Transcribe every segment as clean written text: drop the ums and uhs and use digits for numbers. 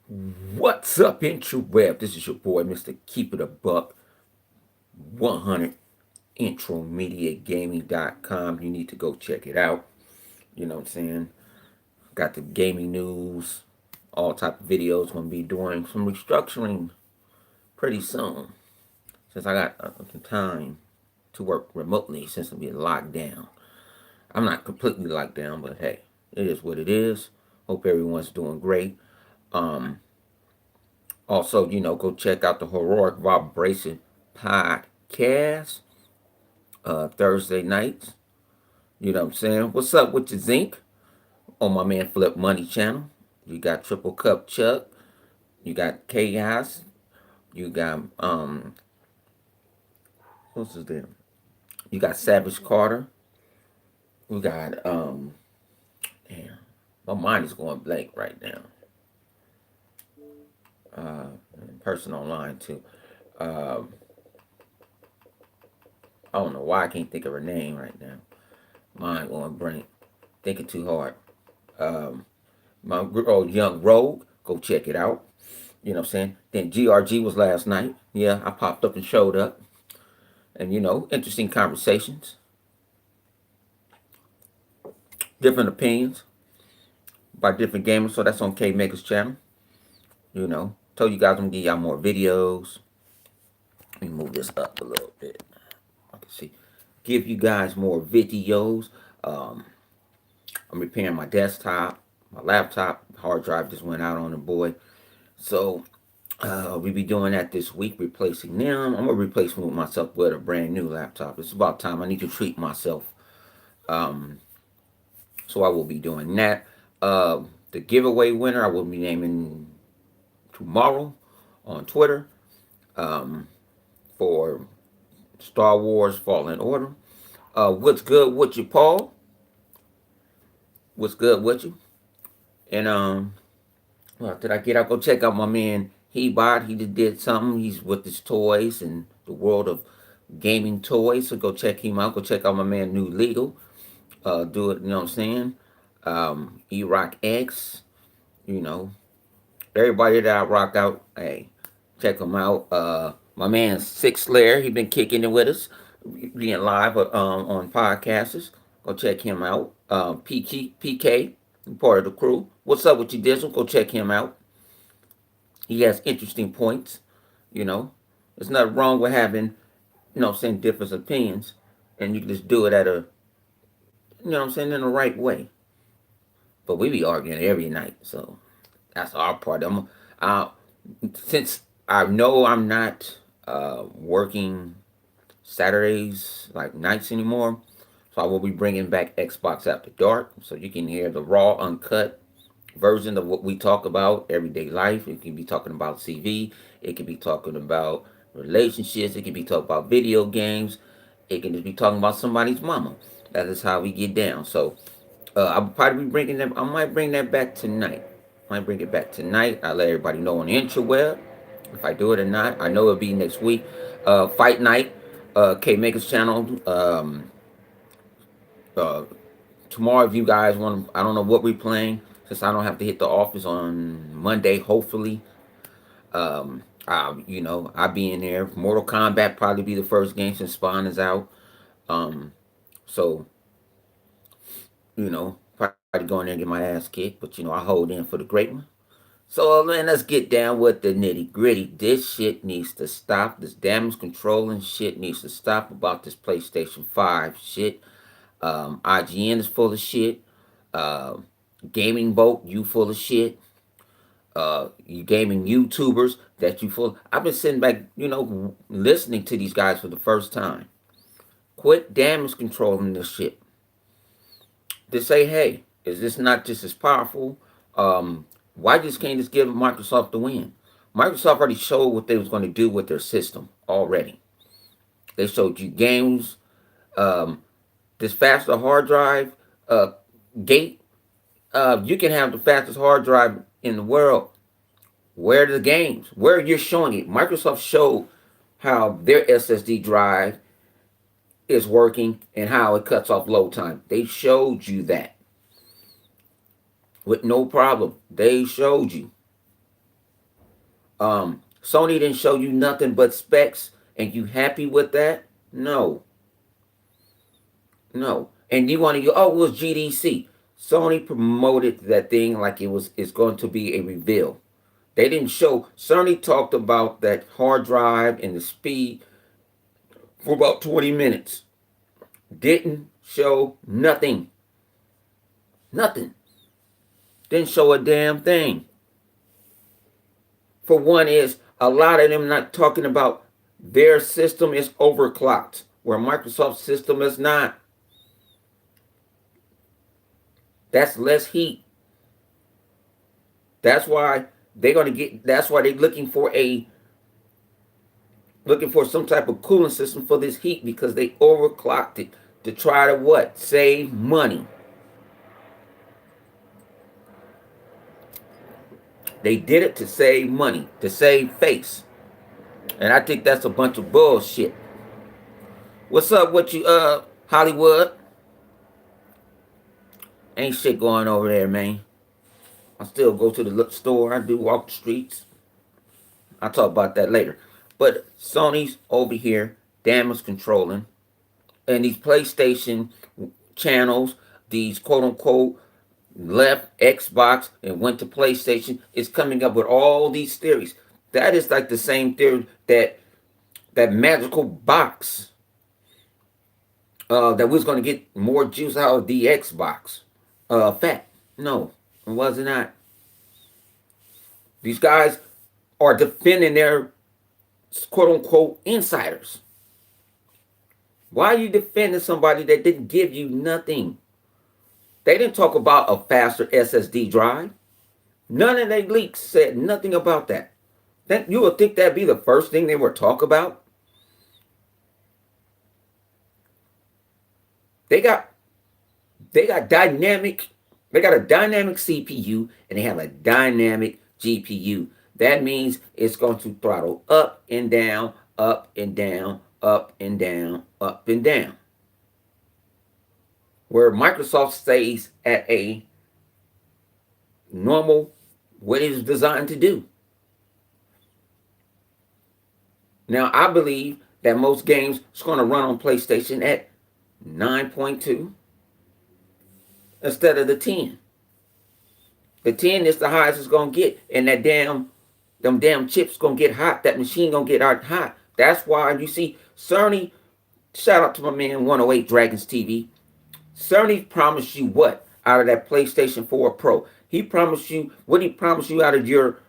What's up, interweb? This is your boy, Mr. Keep It a Buck 100 intromediagaming.com. You need to go check it out. You know what I'm saying? Got the gaming news, all type of videos. Gonna be doing some restructuring pretty soon. Since I got some time to work remotely since I'm being locked down. I'm not completely locked down, but hey, it is what it is. Hope everyone's doing great. Um, Also, go check out the Heroic Vibration podcast Thursday nights. You know what I'm saying? What's up with your zinc on my man Flip Money channel? You got Triple Cup Chuck. You got Chaos. You got what's his name? You got Savage Carter. We got damn, my mind is going blank right now. Uh, Person online too. Um, I don't know why I can't think of her name right now. Mind going blank. Thinking too hard. Um, my Young Rogue, go check it out. You know what I'm saying? Then GRG was last night. Yeah, I popped up and showed up. And interesting conversations, different opinions by different gamers. So that's on K Maker's channel. Told you guys I'm gonna give y'all more videos. Let me move this up a little bit. I can see. Give you guys more videos. Um, I'm repairing my desktop, my laptop, hard drive just went out on the boy. So we be doing that this week, replacing them. I'm gonna replace them with myself with a brand new laptop. It's about time. I need to treat myself. Um, so I will be doing that. The giveaway winner I will be naming tomorrow on Twitter for Star Wars Fallen Order. What's good with you, Paul? What's good with you? And well, did I get out? Go check out my man Hebot. He just did something. He's with his toys and the world of gaming toys. So go check him out. Go check out my man New Legal. Do it, you know what I'm saying? E-Rock X, you know. Everybody that I rock out, hey, check him out. My man Six Slayer, he been kicking it with us, being live on podcasters. Go check him out. PK, part of the crew. What's up with you, Dizzle? Go check him out. He has interesting points, you know. There's nothing wrong with having, saying different opinions. And you can just do it at a, in the right way. But we be arguing every night, so that's our part. Uh, since I know I'm not working Saturdays like nights anymore, so I will be bringing back Xbox After Dark, so you can hear the raw, uncut version of what we talk about everyday life. It can be talking about CV. It can be talking about relationships. It can be talking about video games. It can just be talking about somebody's mama. That is how we get down. So I'll probably be bringing them. I might bring that back tonight. Might bring it back tonight. I'll let everybody know on the interweb if I do it or not. I know it'll be next week. Fight night. K Maker's channel. Uh, Tomorrow, if you guys want, I don't know what we're playing since I don't have to hit the office on Monday. Hopefully, I'll be in there. Mortal Kombat probably be the first game since Spawn is out. So probably go in there and get my ass kicked, but I hold in for the great one. So man, let's get down with the nitty gritty. This shit needs to stop. This damage control and shit needs to stop about this PlayStation 5 shit. IGN is full of shit. Uh, Gaming Boat, you full of shit. You gaming YouTubers that you full. I've been sitting back, listening to these guys for the first time. Quit damage controlling this shit. To say, hey, is this not just as powerful? Why just can't just give Microsoft the win? Microsoft already showed what they was going to do with their system already. They showed you games, this faster hard drive, gate. You can have the fastest hard drive in the world. Where are the games? Where you're showing it? Microsoft showed how their SSD drive is working and how it cuts off load time. They showed you that with no problem. They showed you. Sony didn't show you nothing but specs, and you happy with that? No, no. And you want to go, oh, it was GDC. Sony promoted that thing like it's going to be a reveal. They didn't show. Sony talked about that hard drive and the speed for about 20 minutes. Didn't show nothing. Nothing. Didn't show a damn thing. For one is a lot of them not talking about their system is overclocked, where Microsoft's system is not. That's less heat. That's why they're gonna get. That's why they're looking for some type of cooling system for this heat, because they overclocked it to try to what? Save money. They did it to save money, to save face. And I think that's a bunch of bullshit. What's up with you, Hollywood? Ain't shit going over there, man. I still go to the store. I do walk the streets. I'll talk about that later. But Sony's over here, damage controlling. And these PlayStation channels, these quote unquote left Xbox and went to PlayStation, is coming up with all these theories. That is like the same theory that magical box, that we was going to get more juice out of the Xbox. Fat. No, it was not. These guys are defending their quote unquote insiders. Why are you defending somebody that didn't give you nothing? They didn't talk about a faster SSD drive. None of their leaks said nothing about that. Then you would think that'd be the first thing they would talk about. They got a dynamic CPU, and they have a dynamic GPU. That means it's going to throttle up and down, up and down, up and down, up and down. Where Microsoft stays at a normal, what it is designed to do. Now, I believe that most games is going to run on PlayStation at 9.2 instead of the 10. The 10 is the highest it's going to get, and them damn chips going to get hot. That machine going to get hot. That's why you see Sony, shout out to my man 108 Dragons TV. Sony promised you what out of that PlayStation 4 Pro? He promised you, what he promised you out of your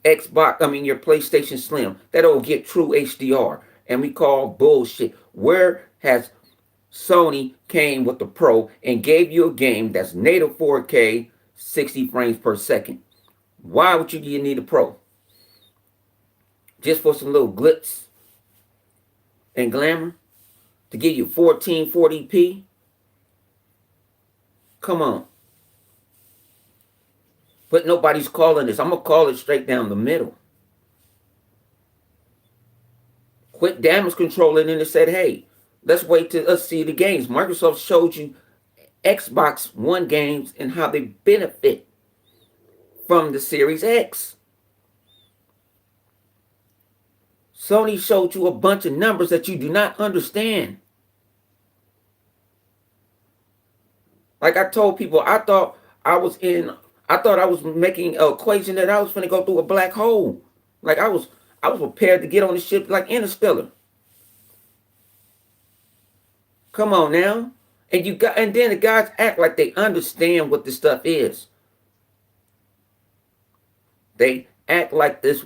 your PlayStation Slim? That it'll get true HDR. And we call bullshit. Where has Sony came with the Pro and gave you a game that's native 4K, 60 frames per second? Why would you need a Pro? Just for some little glitz and glamour? To give you 1440p? Come on. But nobody's calling this. I'm going to call it straight down the middle. Quit damage controlling, and it said, hey, let's wait till us see the games. Microsoft showed you Xbox One games and how they benefit from the Series X. Sony showed you a bunch of numbers that you do not understand. Like I told people, I thought I was making an equation that I was going to go through a black hole. Like I was prepared to get on the ship like Interstellar. Come on now. And then the guys act like they understand what this stuff is. They act like this is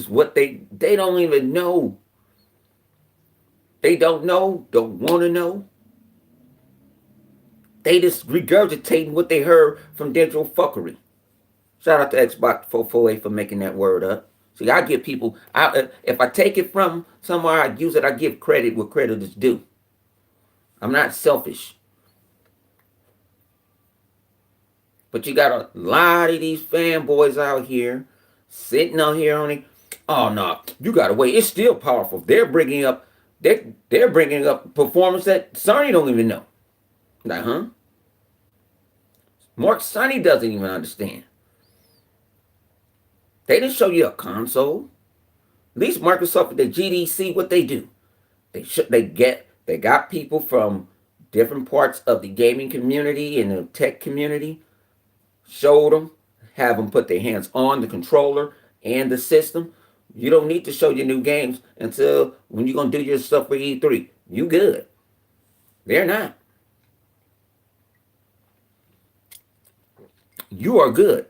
what they don't even know. They don't know, don't want to know. They just regurgitating what they heard from digital fuckery. Shout out to Xbox 448 for making that word up. See, I give people, if I take it from somewhere, I use it, I give credit where credit is due. I'm not selfish. But you got a lot of these fanboys out here, sitting out here on it. Oh, no, you got to wait. It's still powerful. They're bringing up performance that Sony don't even know. Like, huh? Mark Sony doesn't even understand. They didn't show you a console. At least Microsoft, the GDC, what they do, they got people from different parts of the gaming community and the tech community, showed them, have them put their hands on the controller and the system. You don't need to show your new games until when you're gonna do your stuff for E3. You good? They're not. You are good.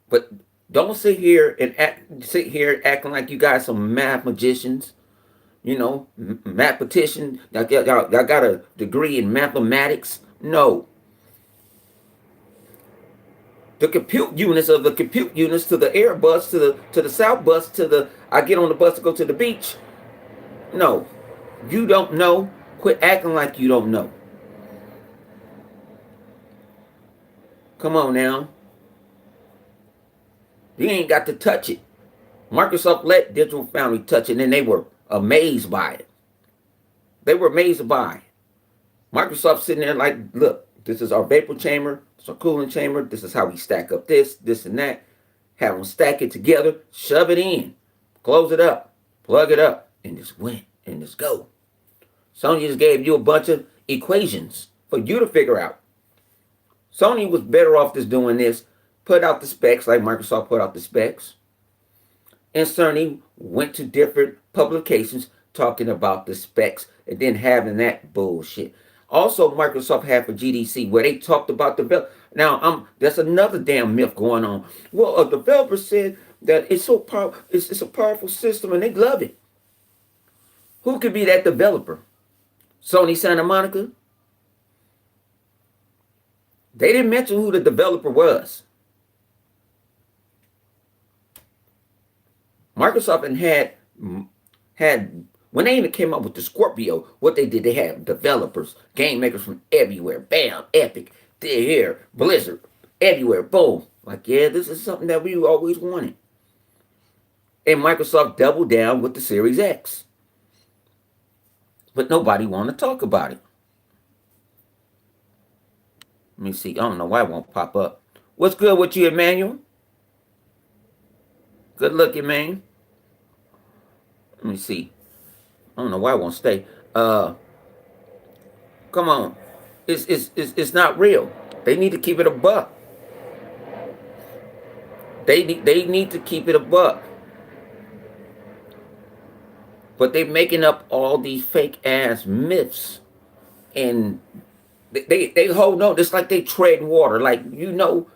But don't sit here acting like you guys some math magicians. You know, mathematician. Y'all got a degree in mathematics. No, the compute units of the compute units to the air bus to the south bus to the I get on the bus to go to the beach. No, you don't know. Quit acting like you don't know. Come on now. You ain't got to touch it. Microsoft let Digital Foundry touch it, and they were amazed by it. They were amazed by it. Microsoft sitting there like, look, this is our vapor chamber, it's our cooling chamber, this is how we stack up this, and that. Have them stack it together, shove it in, close it up, plug it up, and just went, and just go. Sony just gave you a bunch of equations for you to figure out. Sony was better off just doing this, put out the specs like Microsoft put out the specs. And Sony went to different publications talking about the specs and then having that bullshit. Also, Microsoft had for GDC where they talked about develop. Now, there's another damn myth going on. Well, a developer said that it's so powerful, it's a powerful system, and they love it. Who could be that developer? Sony Santa Monica? They didn't mention who the developer was. Microsoft had when they even came up with the Scorpio, what they did, they had developers, game makers from everywhere. Bam, Epic, they're here, Blizzard, everywhere. Boom. Like, yeah, this is something that we always wanted. And Microsoft doubled down with the Series X. But nobody wanted to talk about it. Let me see. I don't know why it won't pop up. What's good with you, Emmanuel? Good looking, man. Let me see. I don't know why it won't stay. Come on. It's not real. They need to keep it a buck. They need to keep it a buck. But they're making up all these fake ass myths. And they hold on. It's like they tread water. Like, you know,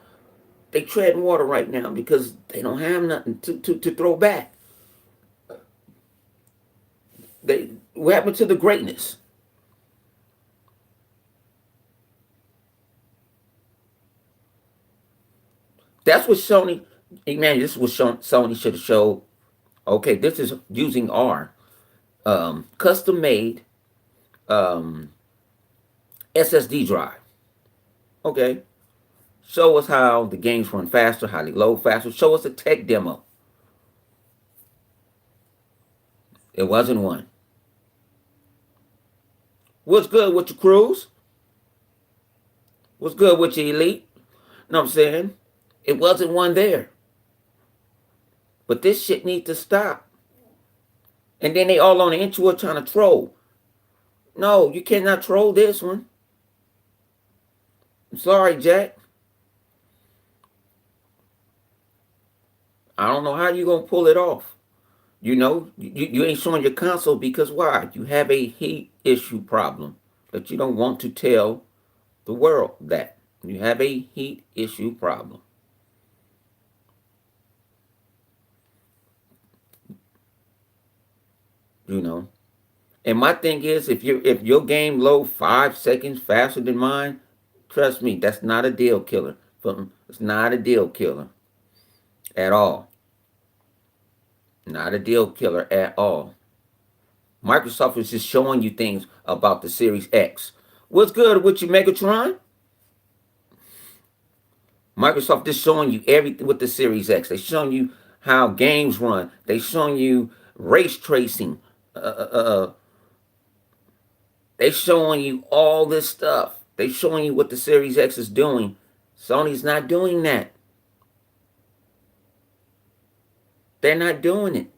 they tread water right now because they don't have nothing to throw back. What happened to the greatness? That's what Sony, man, this is what Sony should have showed. Okay, this is using our custom made um, SSD drive. Okay, show us how the games run faster, how they load faster. Show us a tech demo. It wasn't one. What's good with your crews? What's good with your elite? Know what I'm saying? It wasn't one there. But this shit needs to stop. And then they all on the internet trying to troll. No, you cannot troll this one. I'm sorry, Jack. I don't know how you gonna pull it off. You know, you ain't showing your console because why? You have a heat issue problem that you don't want to tell the world that. You have a heat issue problem. You know. And my thing is, if your game load 5 seconds faster than mine, trust me, that's not a deal killer. It's not a deal killer at all. Not a deal killer at all. Microsoft is just showing you things about the Series X. What's good with you, Megatron? Microsoft is showing you everything with the Series X. They're showing you how games run. They're showing you race tracing. They're showing you all this stuff. They showing you what the Series X is doing. Sony's not doing that. They're not doing it.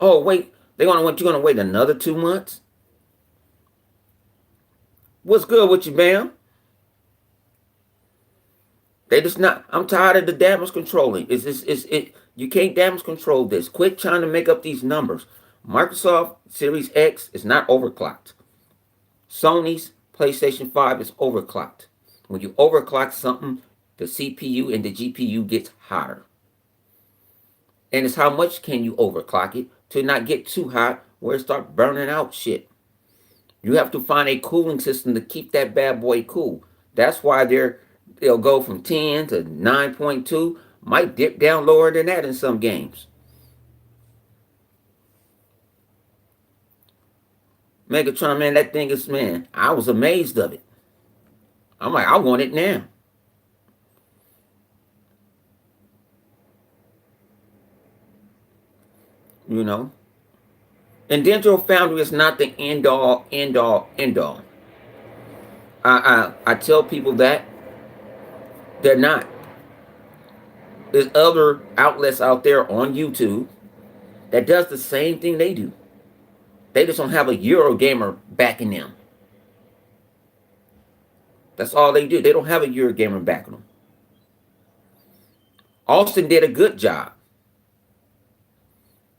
Oh wait, they're gonna want you gonna wait another 2 months? What's good with you, ma'am? They just not. I'm tired of the damage controlling. It's you can't damage control this. Quit trying to make up these numbers. Microsoft Series X is not overclocked. Sony's PlayStation 5 is overclocked. When you overclock something, the CPU and the GPU gets hotter. And it's how much can you overclock it to not get too hot where it starts burning out shit. You have to find a cooling system to keep that bad boy cool. That's why they'll go from 10 to 9.2, might dip down lower than that in some games. Megatron, man, that thing is, man, I was amazed of it. I'm like, I want it now. You know? And Digital Foundry is not the end all, end all, end all. I tell people that they're not. There's other outlets out there on YouTube that does the same thing they do. They just don't have a Eurogamer backing them. That's all they do. They don't have a Eurogamer backing them. Austin did a good job.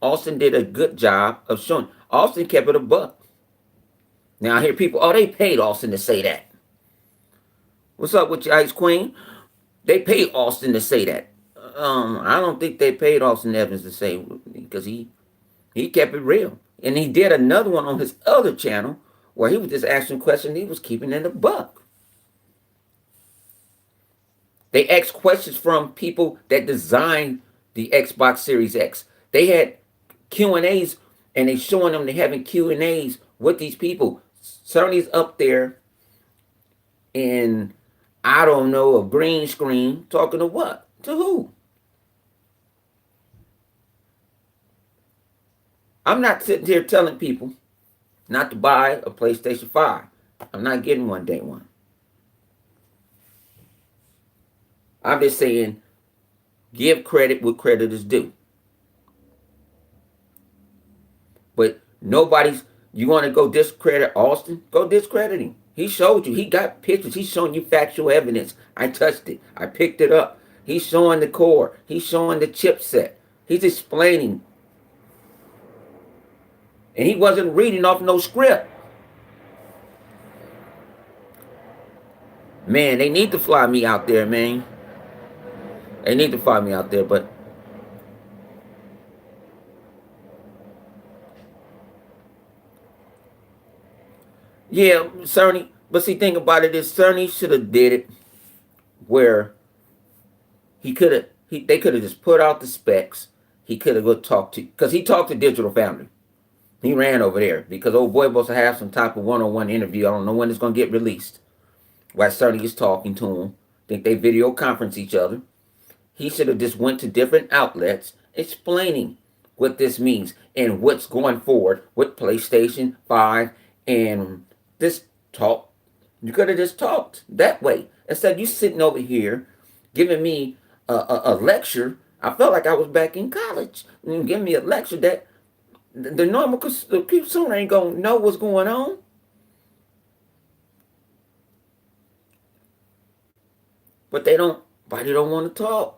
Austin did a good job of showing. Austin kept it a buck. Now I hear people, oh, they paid Austin to say that. What's up with you, Ice Queen? They paid Austin to say that. I don't think they paid Austin Evans to say, because he kept it real. And he did another one on his other channel where he was just asking questions. He was keeping it a buck. They asked questions from people that designed the Xbox Series X. They had Q&As, and they showing them they having Q&As with these people. Sony's up there in, I don't know, a green screen, talking to what? To who? I'm not sitting here telling people not to buy a PlayStation 5. I'm not getting one day one. I'm just saying, give credit what credit is due. But nobody's, you want to go discredit Austin? Go discredit him. He showed you. He got pictures. He's showing you factual evidence. I touched it. I picked it up. He's showing the core. He's showing the chipset. He's explaining. And he wasn't reading off no script. Man, they need to fly me out there, man. They need to fly me out there, but yeah, Sony. But see, thing about it is, Sony should have did it where he could have. They could have just put out the specs. He could have go talk to, because he talked to Digital Foundry. He ran over there because old boy supposed to have some type of one-on-one interview. I don't know when it's gonna get released. While Sony is talking to him, think they video conference each other. He should have just went to different outlets explaining what this means and what's going forward with PlayStation 5 and this talk. You could have just talked that way. Instead, you sitting over here giving me a lecture. I felt like I was back in college. And giving me a lecture that the normal consumer ain't going to know what's going on. But they don't want to talk.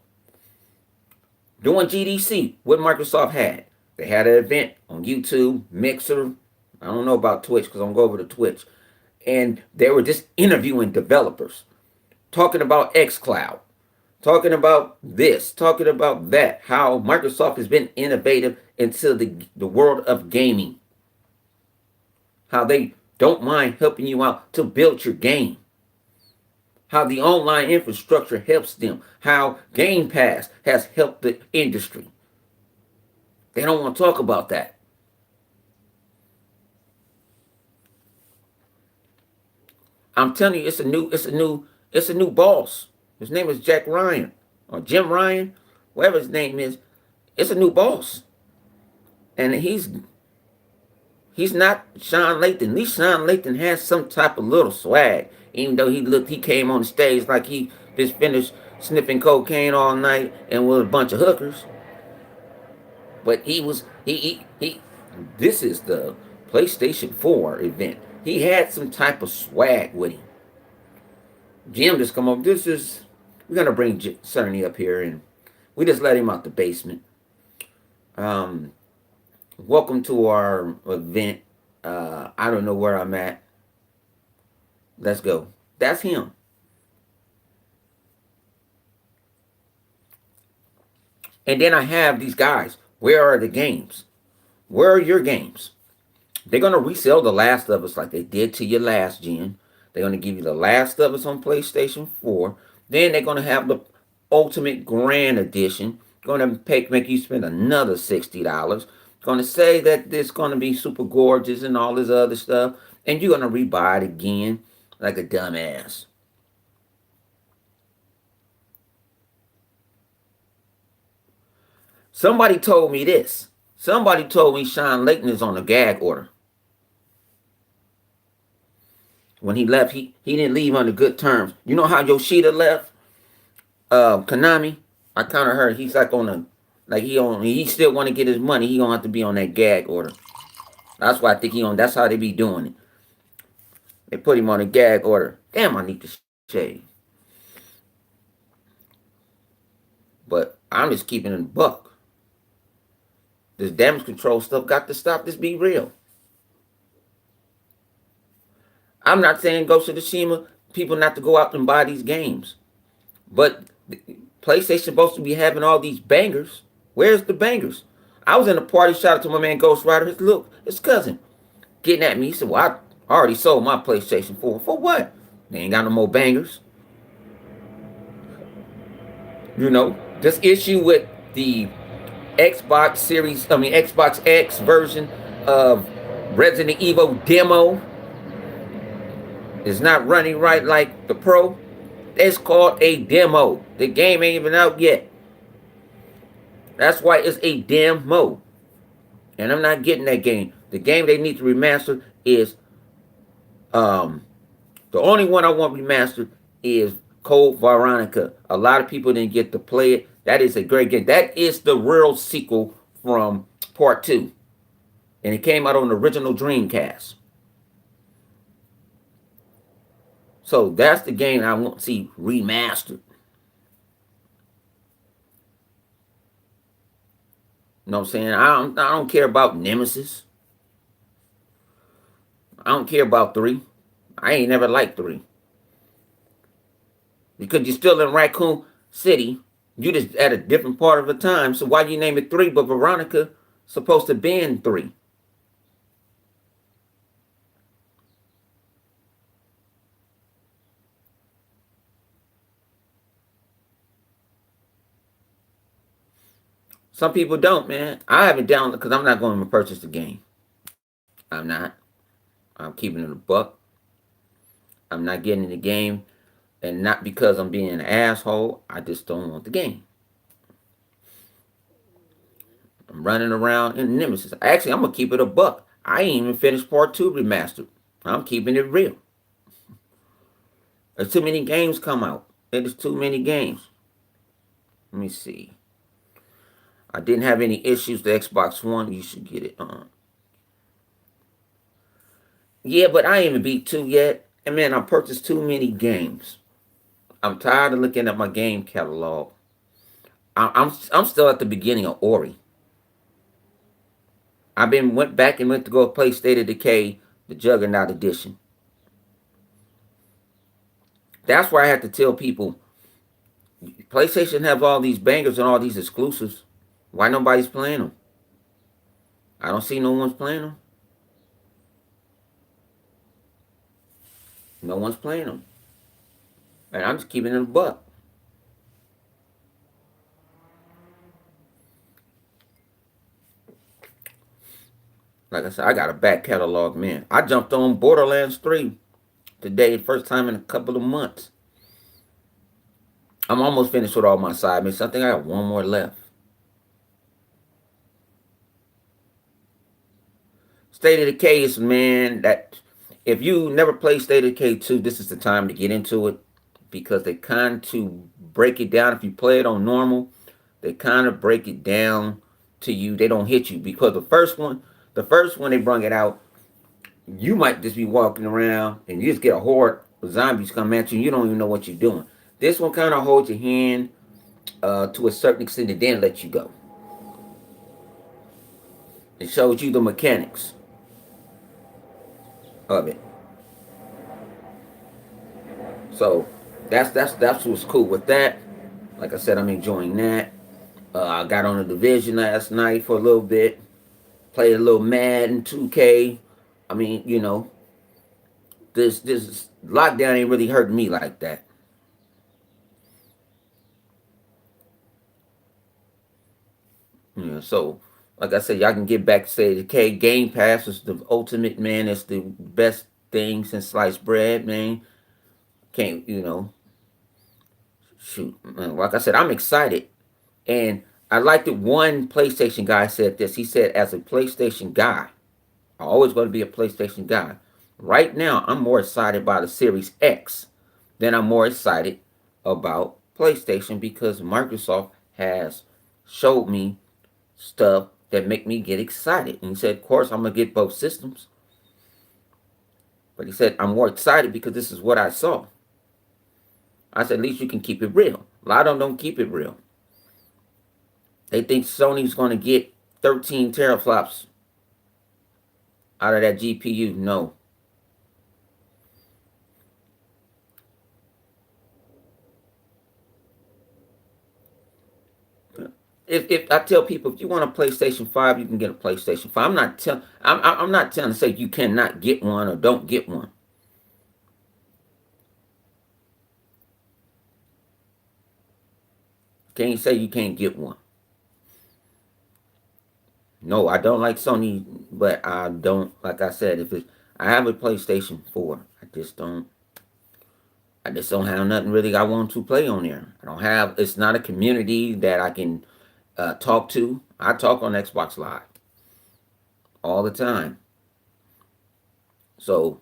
During GDC, what Microsoft had, they had an event on YouTube, Mixer. I don't know about Twitch because I'm going to go over to Twitch. And they were just interviewing developers, talking about xCloud, talking about this, talking about that, how Microsoft has been innovative into the world of gaming, how they don't mind helping you out to build your game, how the online infrastructure helps them, how Game Pass has helped the industry. They don't want to talk about that. I'm telling you, it's a new boss. His name is Jack Ryan or Jim Ryan, whatever his name is. It's a new boss, and He's not Sean Lathan. At least Sean Lathan has some type of little swag. Even though he came on the stage like he just finished sniffing cocaine all night and with a bunch of hookers. But he this is the PlayStation 4 event. He had some type of swag with him. Jim just come up. We're gonna bring Cerny up here and we just let him out the basement. Um, Welcome to our event. I don't know where I'm at. Let's go. That's him. And then I have these guys. Where are the games? Where are your games? They're gonna resell The Last of Us like they did to your last gen. They're gonna give you The Last of Us on PlayStation 4. Then they're gonna have the Ultimate Grand Edition. Gonna make you spend another $60. Gonna say that it's gonna be super gorgeous and all this other stuff, and you're gonna rebuy it again like a dumbass. Somebody told me this. Somebody told me Sean Layton is on a gag order. When he left, he didn't leave under good terms. You know how Yoshida left? Konami. I kind of heard he's like on a like he still want to get his money. He gonna have to be on that gag order. That's why I think he on. That's how they be doing it. They put him on a gag order. Damn, I need to shave. But I'm just keeping it a buck. This damage control stuff got to stop. This be real. I'm not saying Ghost of Tsushima people not to go out and buy these games, but PlayStation supposed to be having all these bangers. Where's the bangers? I was in a party. Shout out to my man Ghost Rider. His cousin, getting at me. He said, "Well, I already sold my PlayStation 4. For what? They ain't got no more bangers." You know, this issue with the Xbox X version of Resident Evil demo is not running right like the Pro. It's called a demo. The game ain't even out yet. That's why it's a demo. And I'm not getting that game. The game they need to remaster is the only one I want remastered is Code Veronica. A lot of people didn't get to play it. That is a great game. That is the real sequel from Part 2. And it came out on the original Dreamcast. So that's the game I want to see remastered. You know what I'm saying? I don't care about Nemesis. I don't care about 3. I ain't never liked 3. Because you're still in Raccoon City. You just at a different part of the time. So why do you name it 3? But Veronica supposed to be in 3. Some people don't, man. I have it down because I'm not going to purchase the game. I'm not. I'm keeping it a buck. I'm not getting in the game. And not because I'm being an asshole. I just don't want the game. I'm running around in Nemesis. Actually, I'm going to keep it a buck. I ain't even finished Part 2 remastered. I'm keeping it real. There's too many games come out. There's too many games. Let me see. I didn't have any issues with Xbox One. You should get it on. Yeah, but I ain't even beat 2 yet. And man, I purchased too many games. I'm tired of looking at my game catalog. I'm still at the beginning of Ori. Went back and went to go play State of Decay, the Juggernaut Edition. That's why I have to tell people, PlayStation have all these bangers and all these exclusives. Why nobody's playing them? I don't see no one's playing them. No one's playing them. And I'm just keeping it a buck. Like I said, I got a back catalog, man. I jumped on Borderlands 3 today, first time in a couple of months. I'm almost finished with all my side missions. I think I got one more left. State of Decay is, man, that if you never played State of Decay 2, this is the time to get into it because they kind of break it down. If you play it on normal, they kind of break it down to you. They don't hit you because the first one they brung it out, you might just be walking around and you just get a horde of zombies come at you and you don't even know what you're doing. This one kind of holds your hand to a certain extent and then lets you go. It shows you the mechanics of it. So that's what's cool with that. Like I said, I'm enjoying that. I got on the division last night for a little bit. Played a little Madden 2K. I mean, this lockdown ain't really hurting me like that. So like I said, y'all can get back to say the K Game Pass is the ultimate, man. It's the best thing since sliced bread, man. Can't shoot, man. Like I said, I'm excited, and I like that one PlayStation guy said this. He said, as a PlayStation guy, I always going to be a PlayStation guy. Right now, I'm more excited by the Series X than I'm more excited about PlayStation because Microsoft has showed me stuff that make me get excited. And he said, of course, I'm gonna get both systems. But he said, I'm more excited because this is what I saw. I said, at least you can keep it real. A lot of them don't keep it real. They think Sony's gonna get 13 teraflops out of that GPU. No. If I tell people if you want a PlayStation 5, you can get a PlayStation 5. I'm not telling to say you cannot get one or don't get one. Can't say you can't get one. No, I don't like Sony, but I don't like I said if it's I have a PlayStation 4. I just don't have nothing really I want to play on there. I don't have it's not a community that I can talk to. I talk on Xbox Live all the time. So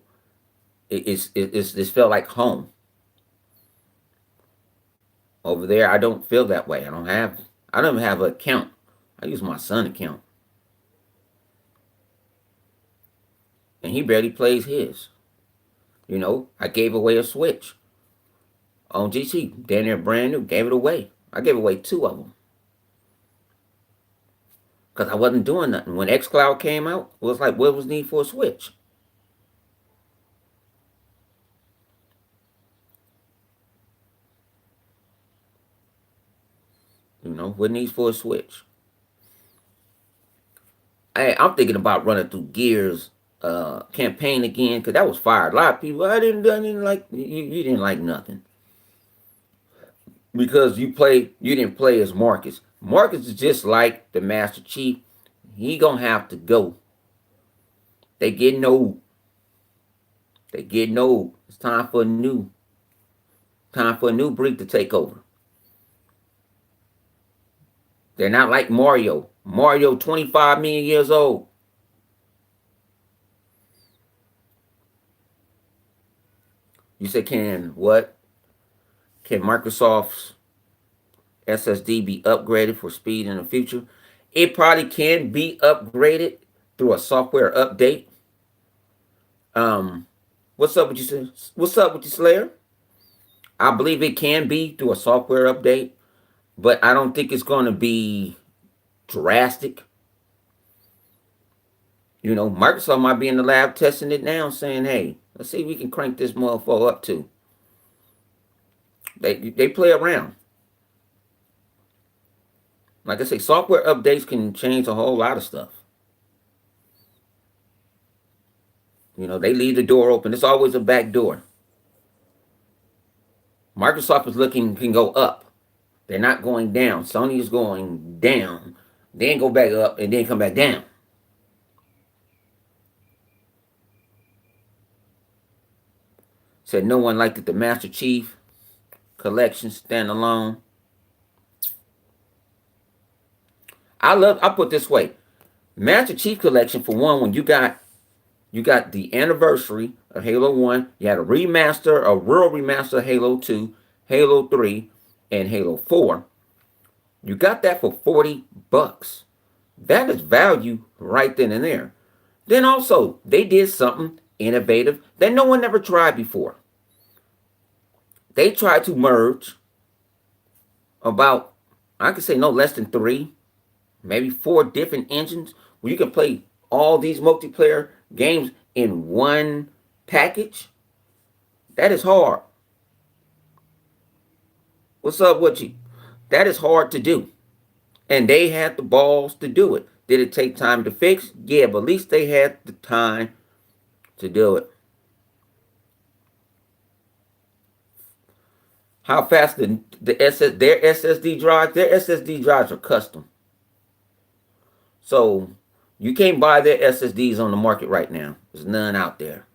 it's this felt like home. Over there I don't feel that way. I don't even have an account. I use my son's account. And he barely plays his. I gave away a Switch on GC. Damn near brand new. Gave it away. I gave away two of them because I wasn't doing nothing. When xCloud came out, it was like, what was need for a Switch? What needs for a Switch? I'm thinking about running through Gears campaign again because that was fire. A lot of people, I didn't like you didn't like nothing because you didn't play as Marcus. Marcus is just like the Master Chief. He gonna have to go. They getting old. They getting old. It's time for a new breed to take over. They're not like Mario. Mario 25 million years old. You say can what? Can Microsoft's SSD be upgraded for speed in the future? It probably can be upgraded through a software update. Um, what's up with you? What's up with you, Slayer? I believe it can be through a software update, but I don't think it's going to be drastic. Microsoft might be in the lab testing it now, saying, "Hey, let's see if we can crank this motherfucker up to." They play around. Like I say, software updates can change a whole lot of stuff. They leave the door open. It's always a back door. Microsoft is looking can go up. They're not going down. Sony is going down, then go back up, and then come back down. Said no one liked it. The Master Chief collection standalone. I put this way. Master Chief collection for one. When you got You got the anniversary of Halo 1. You had a remaster, a real remaster of Halo 2, Halo 3, and Halo 4. You got that for $40. That is value right then and there. Then also, they did something innovative that no one ever tried before. They tried to merge about, I could say no less than three, maybe four different engines where you can play all these multiplayer games in one package. That is hard. What's up with you? That is hard to do. And they had the balls to do it. Did it take time to fix? Yeah, but at least they had the time to do it. How fast their SSD drives? Their SSD drives are custom. So you can't buy their SSDs on the market right now. There's none out there.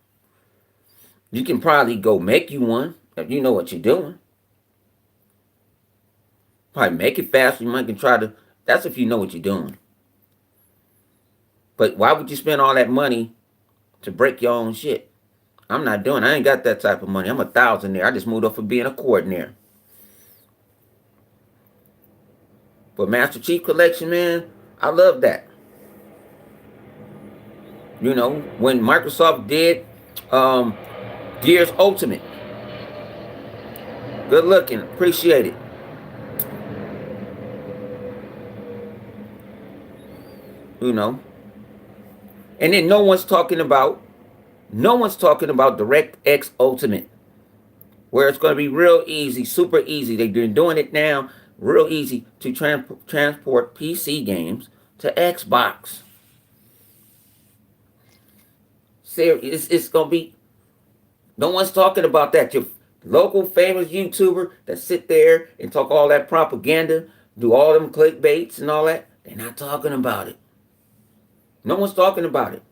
You can probably go make you one if you know what you're doing. Probably make it faster. You might can try to. That's if you know what you're doing. But why would you spend all that money to break your own shit? I'm not doing. I ain't got that type of money. I'm a thousandaire. I just moved up for being a coordinator. But Master Chief Collection, man, I love that. You know, when Microsoft did Gears Ultimate, good looking, appreciate it. You know, and then no one's talking about DirectX Ultimate, where it's going to be real easy, super easy. They've been doing it now, real easy to transport PC games to Xbox. It's going to be, no one's talking about that. Your local famous YouTuber that sit there and talk all that propaganda, do all them clickbaits and all that, they're not talking about it. No one's talking about it.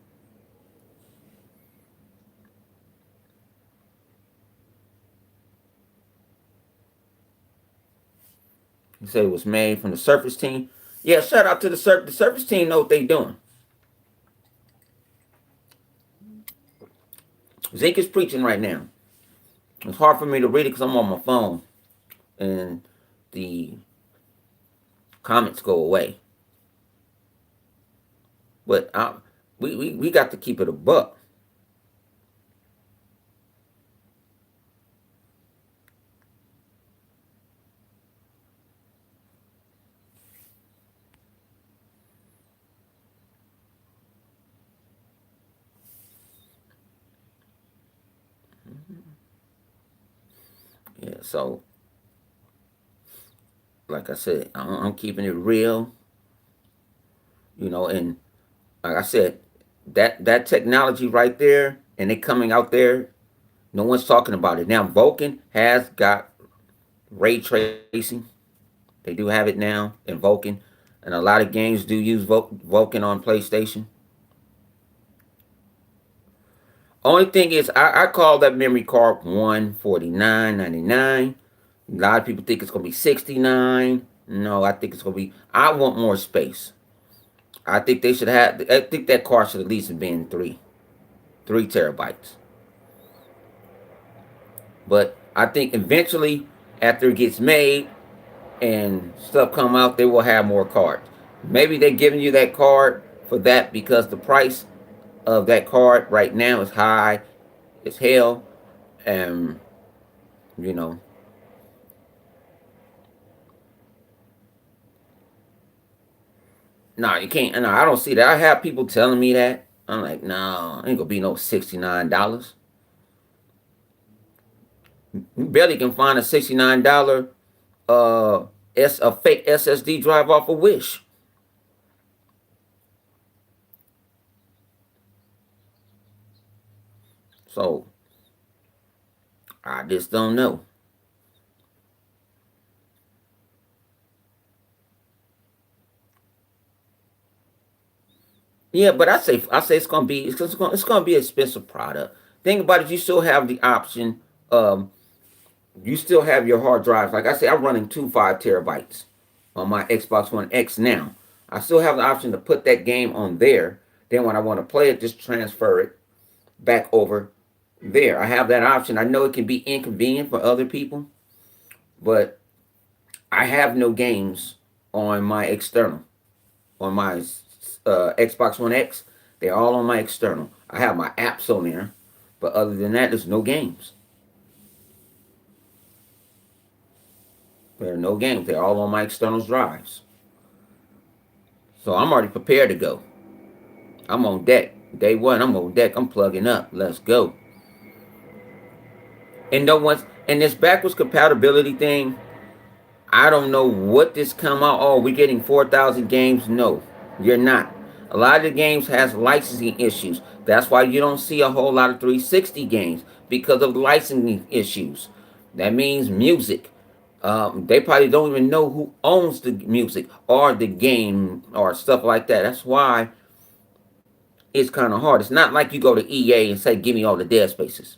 He said it was made from the Surface team. Yeah, shout out to the Surface. The Surface team know what they doing. Zeke is preaching right now. It's hard for me to read it because I'm on my phone, and the comments go away. But we got to keep it a buck. Yeah, so like I said, I'm keeping it real, and like I said, that technology right there, and it coming out there, no one's talking about it now. Vulkan has got ray tracing. They do have it now in Vulkan, and a lot of games do use Vulkan on PlayStation. Only thing is, I call that memory card $149.99. A lot of people think it's gonna be $69. No, I think it's gonna be. I want more space. I think they should have. I think that card should at least have been three terabytes. But I think eventually, after it gets made and stuff come out, they will have more cards. Maybe they're giving you that card for that because the price of that card right now is high as hell, and you know, no, you can't. No, I don't see that. I have people telling me that. I'm like, no, ain't gonna be no $69. You barely can find a $69 a fake SSD drive off of Wish. So I just don't know. Yeah, but I say it's gonna be an expensive product. Think about it. You still have the option. You still have your hard drives. Like I say, I'm running 2 5 terabytes on my Xbox One X now. I still have the option to put that game on there. Then when I want to play it, just transfer it. back over there. I have that option. I know it can be inconvenient for other people, but I have no games on my external, on my Xbox One X. They're all on my external. I have my apps on there, but other than that, there's no games. There are no games. They're all on my external drives. So I'm already prepared to go. I'm on deck. Day one, I'm on deck. I'm plugging up. Let's go. And no one's and this backwards compatibility thing. I don't know what this come out. Oh, we're getting 4,000 games. No, you're not. A lot of the games has licensing issues. That's why you don't see a whole lot of 360 games because of licensing issues. That means music. They probably don't even know who owns the music or the game or stuff like that. That's why it's kind of hard. It's not like you go to EA and say, "Give me all the Dead Spaces,"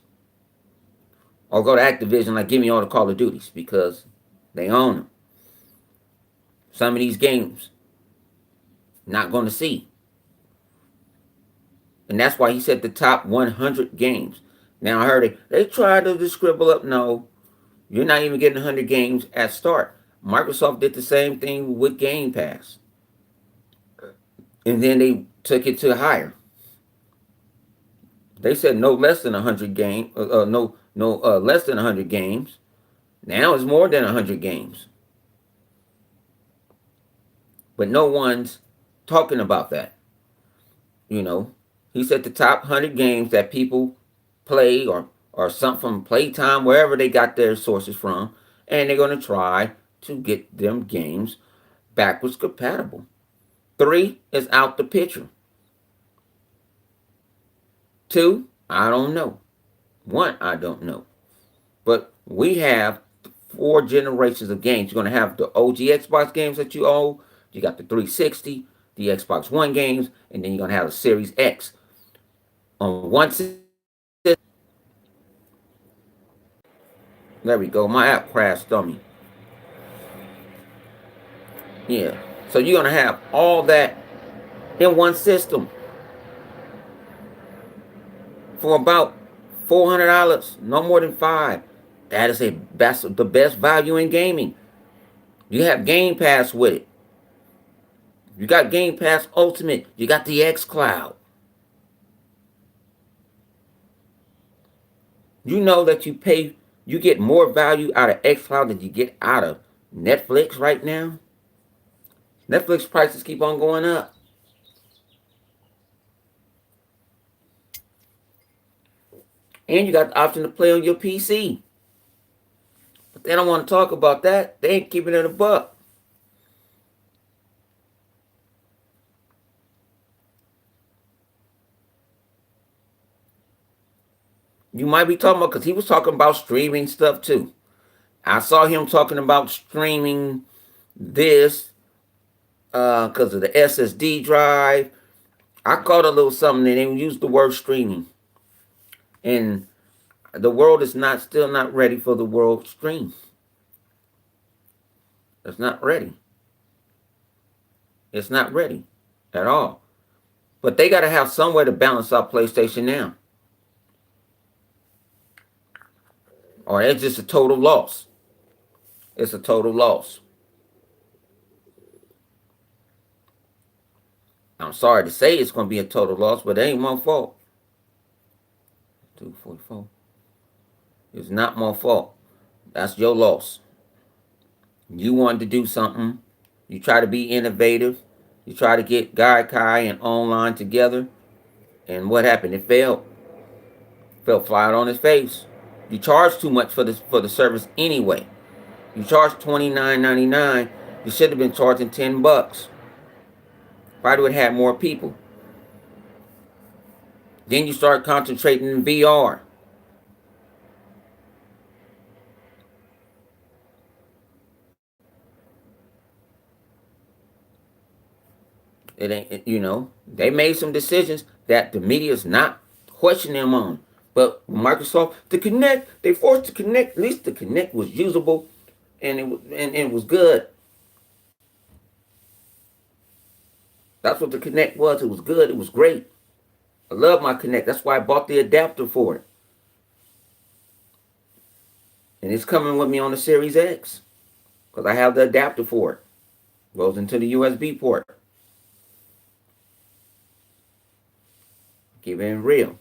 or go to Activision like, "Give me all the Call of Duties," because they own them. Some of these games, not going to see. And that's why he said the top 100 games. Now I heard they tried to just scribble up. No, you're not even getting 100 games at start. Microsoft did the same thing with Game Pass. And then they took it to higher. They said no less than 100 games. No less than 100 games. Now it's more than 100 games. But no one's talking about that. You know, he said the top 100 games that people play or something from Playtime, wherever they got their sources from, and they're going to try to get them games backwards compatible. 3 is out the picture. 2, I don't know. 1, I don't know. But we have 4 generations of games. You're going to have the OG Xbox games that you own. You got the 360, the Xbox One games, and then you're going to have the Series X. On one system, there we go. My app crashed on me. Yeah. So you're going to have all that in one system for about $400, no more than 5. That is that's the best value in gaming. You have Game Pass with it. You got Game Pass Ultimate. You got the X Cloud. You know that you get more value out of X Cloud than you get out of Netflix right now. Netflix prices keep on going up. And you got the option to play on your PC. But they don't want to talk about that. They ain't keeping it a buck. You might be talking about, because he was talking about streaming stuff too. I saw him talking about streaming this because of the SSD drive. I caught a little something and they used the word streaming. And the world is still not ready for the world stream. It's not ready. It's not ready at all. But they got to have somewhere to balance out PlayStation now. Or it's just a total loss. It's a total loss. I'm sorry to say it's going to be a total loss, but it ain't my fault. 244. It's not my fault. That's your loss. You wanted to do something. You try to be innovative. You try to get Gaikai and online together. And what happened? It failed. Fell flat on his face. You charge too much for the service anyway. You charge $29.99. You should have been charging $10. Probably would have had more people. Then you start concentrating in VR. It ain't, they made some decisions that the media is not questioning them on. But Microsoft, the Kinect, they forced the Kinect. At least the Kinect was usable, and it was good. That's what the Kinect was. It was good. It was great. I love my Connect. That's why I bought the adapter for it. And it's coming with me on the Series X. Because I have the adapter for it. Goes into the USB port. Keep it real.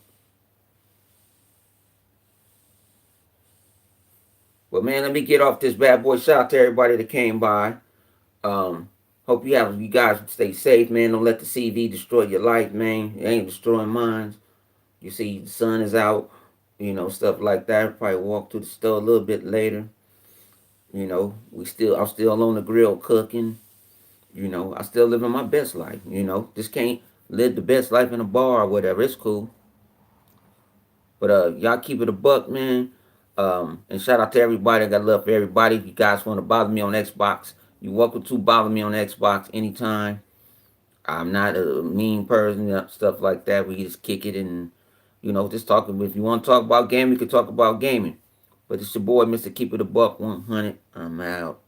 But man, let me get off this bad boy. Shout out to everybody that came by. Um, Hope you guys stay safe, man. Don't let the CV destroy your life, man. It ain't destroying mine. You see, the sun is out, stuff like that. Probably walk to the store a little bit later. I'm still on the grill cooking. I still living my best life. Just can't live the best life in a bar or whatever. It's cool. But y'all keep it a buck, man. And shout out to everybody. I got love for everybody. If you guys want to bother me on Xbox, you're welcome to bother me on Xbox anytime. I'm not a mean person, stuff like that. We just kick it and just talking. If you want to talk about gaming, we can talk about gaming. But it's your boy, Mr. Keep It a Buck 100. I'm out.